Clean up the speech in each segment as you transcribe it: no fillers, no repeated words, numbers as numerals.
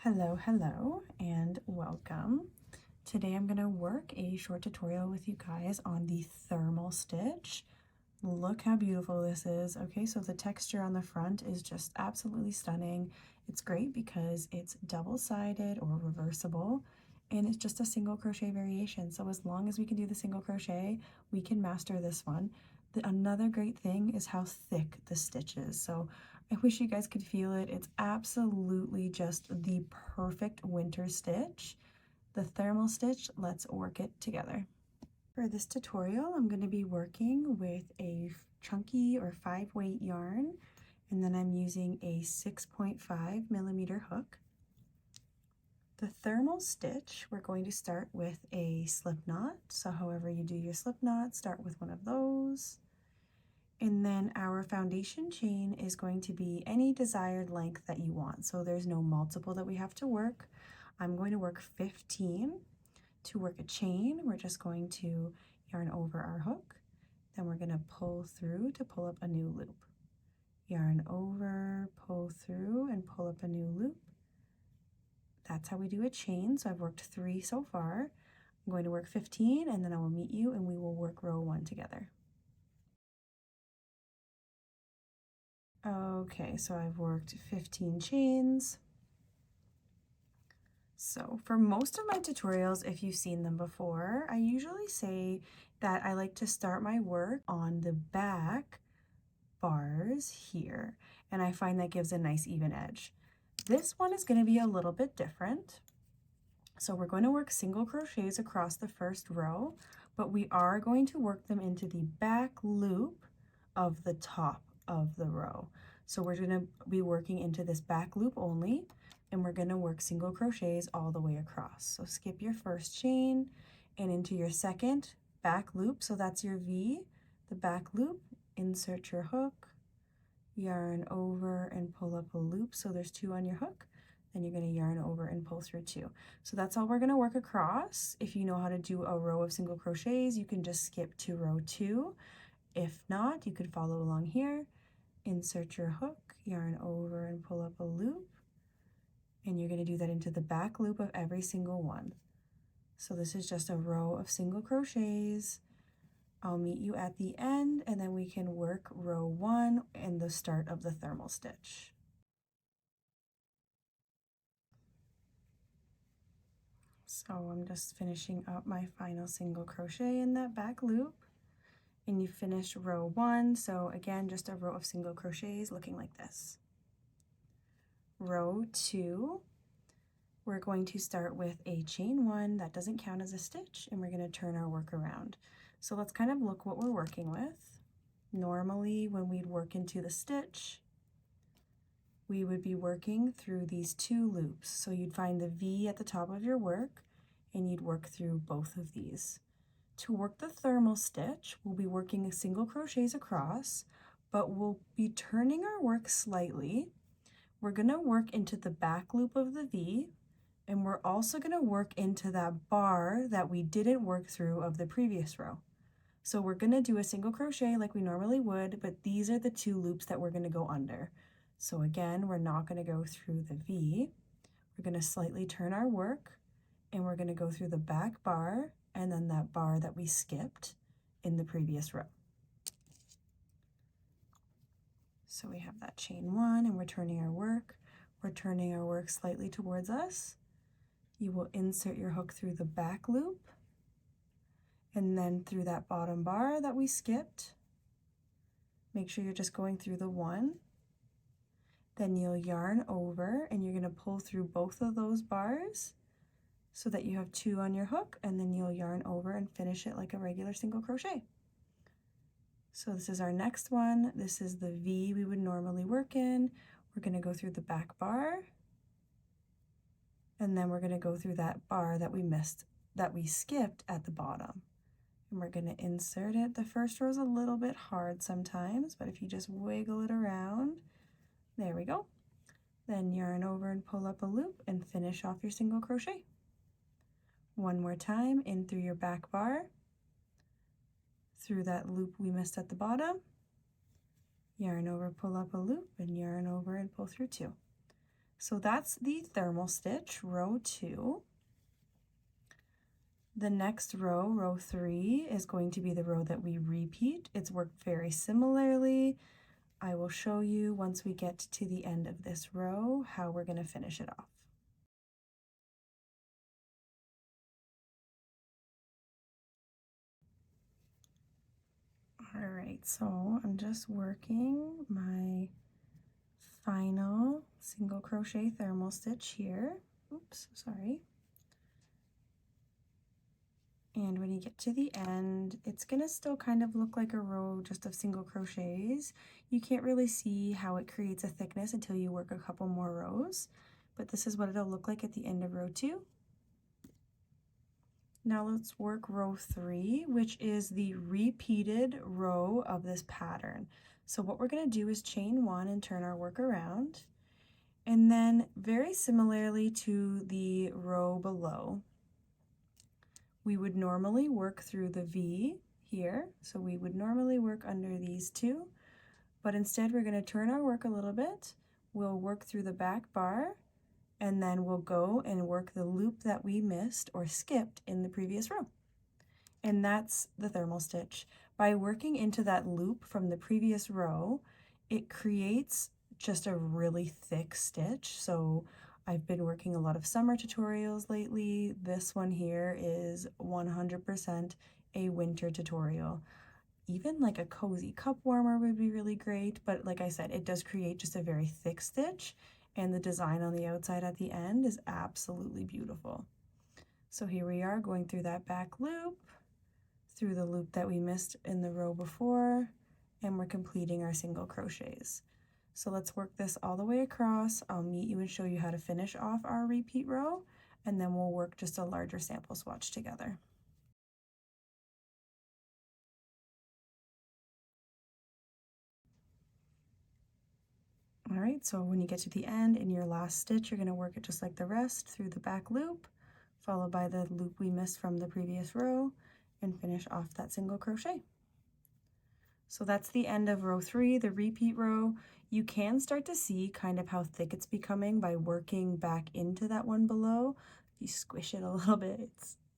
Hello, and welcome. Today I'm going to work a short tutorial with you guys on the thermal stitch. Look how beautiful this is. Okay, so the texture on the front is just absolutely stunning. It's great because it's double-sided or reversible, and it's just a single crochet variation. So as long as we can do the single crochet, we can master this one. Another great thing is how thick the stitch is. So I wish you guys could feel it. It's absolutely just the perfect winter stitch. The thermal stitch, let's work it together. For this tutorial, I'm going to be working with a chunky or 5-weight yarn, and then I'm using a 6.5mm hook. The thermal stitch, we're going to start with a slip knot. So however you do your slip knot, start with one of those. And then our foundation chain is going to be any desired length that you want. So there's no multiple that we have to work. I'm going to work 15. To work a chain, we're just going to yarn over our hook. Then we're going to pull through to pull up a new loop. Yarn over, pull through, and pull up a new loop. That's how we do a chain. So I've worked 3 so far. I'm going to work 15, and then I will meet you and we will work row 1 together. Okay, so I've worked 15 chains. So for most of my tutorials, if you've seen them before, I usually say that I like to start my work on the back bars here, and I find that gives a nice even edge. This one is going to be a little bit different. So we're going to work single crochets across the first row, but we are going to work them into the back loop of the top of the row. So we're going to be working into this back loop only, and we're going to work single crochets all the way across. So skip your first chain and into your second back loop. So that's your V, the back loop. Insert your hook, yarn over and pull up a loop. So there's 2 on your hook. Then you're going to yarn over and pull through 2. So that's all we're going to work across. If you know how to do a row of single crochets, you can just skip to row 2. If not, you could follow along here. Insert your hook, yarn over and pull up a loop, and you're going to do that into the back loop of every single one. So this is just a row of single crochets. I'll meet you at the end, and then we can work row 1 and the start of the thermal stitch. So I'm just finishing up my final single crochet in that back loop, and you finish row 1. So again, just a row of single crochets looking like this. Row 2, we're going to start with a chain 1 that doesn't count as a stitch, and we're going to turn our work around. So let's kind of look what we're working with. Normally, when we'd work into the stitch, we would be working through these 2 loops. So you'd find the V at the top of your work, and you'd work through both of these. To work the thermal stitch, we'll be working single crochets across, but we'll be turning our work slightly. We're going to work into the back loop of the V, and we're also going to work into that bar that we didn't work through of the previous row. So we're going to do a single crochet like we normally would, but these are the 2 loops that we're going to go under. So again, we're not going to go through the V. We're going to slightly turn our work, and we're going to go through the back bar and then that bar that we skipped in the previous row. So we have that chain 1, and we're turning our work. We're turning our work slightly towards us. You will insert your hook through the back loop, and then through that bottom bar that we skipped. Make sure you're just going through the 1. Then you'll yarn over, and you're going to pull through both of those bars so that you have 2 on your hook, and then you'll yarn over and finish it like a regular single crochet. So this is our next one. This is the V we would normally work in. We're going to go through the back bar, and then we're going to go through that bar that we missed, that we skipped at the bottom. And we're going to insert it. The first row is a little bit hard sometimes, but if you just wiggle it around, there we go. Then yarn over and pull up a loop and finish off your single crochet. One more time, in through your back bar, through that loop we missed at the bottom, yarn over, pull up a loop, and yarn over and pull through 2. So that's the thermal stitch, row 2. The next row, row 3, is going to be the row that we repeat. It's worked very similarly. I will show you once we get to the end of this row how we're going to finish it off. All right, so I'm just working my final single crochet thermal stitch here. Oops, sorry. And when you get to the end, it's gonna still kind of look like a row just of single crochets. You can't really see how it creates a thickness until you work a couple more rows, but this is what it'll look like at the end of row 2. Now let's work row 3, which is the repeated row of this pattern. So what we're gonna do is chain 1 and turn our work around. And then very similarly to the row below, we would normally work through the V here. So we would normally work under these two, but instead we're going to turn our work a little bit. We'll work through the back bar, and then we'll go and work the loop that we missed or skipped in the previous row. And that's the thermal stitch. By working into that loop from the previous row, it creates just a really thick stitch. So I've been working a lot of summer tutorials lately. This one here is 100% a winter tutorial. Even like a cozy cup warmer would be really great, but like I said, it does create just a very thick stitch, and the design on the outside at the end is absolutely beautiful. So here we are going through that back loop, through the loop that we missed in the row before, and we're completing our single crochets. So let's work this all the way across. I'll meet you and show you how to finish off our repeat row, and then we'll work just a larger sample swatch together. All right, so when you get to the end in your last stitch, you're going to work it just like the rest through the back loop, followed by the loop we missed from the previous row, and finish off that single crochet. So that's the end of row 3, the repeat row. You can start to see kind of how thick it's becoming by working back into that one below. If you squish it a little bit,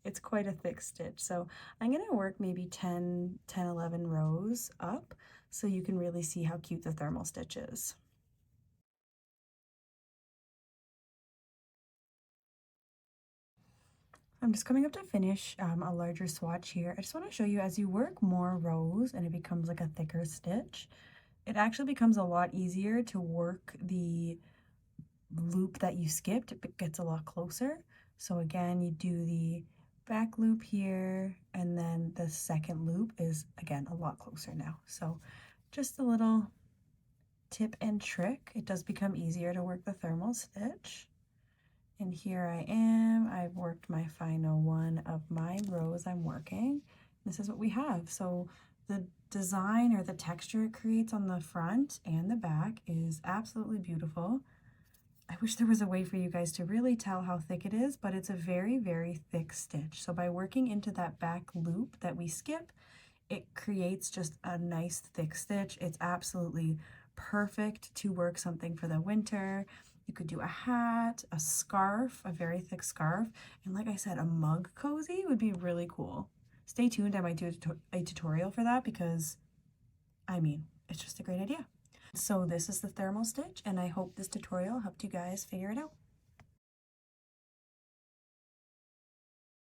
it's quite a thick stitch. So I'm going to work maybe 10, 11 rows up so you can really see how cute the thermal stitch is. I'm just coming up to finish a larger swatch here. I just want to show you as you work more rows and it becomes like a thicker stitch, it actually becomes a lot easier to work the loop that you skipped. It gets a lot closer. So again, you do the back loop here, and then the second loop is again a lot closer now. So just a little tip and trick. It does become easier to work the thermal stitch. And here I am, I've worked my final one of my rows I'm working. This is what we have. So the design or the texture it creates on the front and the back is absolutely beautiful. I wish there was a way for you guys to really tell how thick it is, but it's a very, very thick stitch. So by working into that back loop that we skip, it creates just a nice thick stitch. It's absolutely perfect to work something for the winter. You could do a hat, a scarf, a very thick scarf, and like I said, a mug cozy would be really cool. Stay tuned, I might do a tutorial for that because, I mean, it's just a great idea. So this is the thermal stitch, and I hope this tutorial helped you guys figure it out.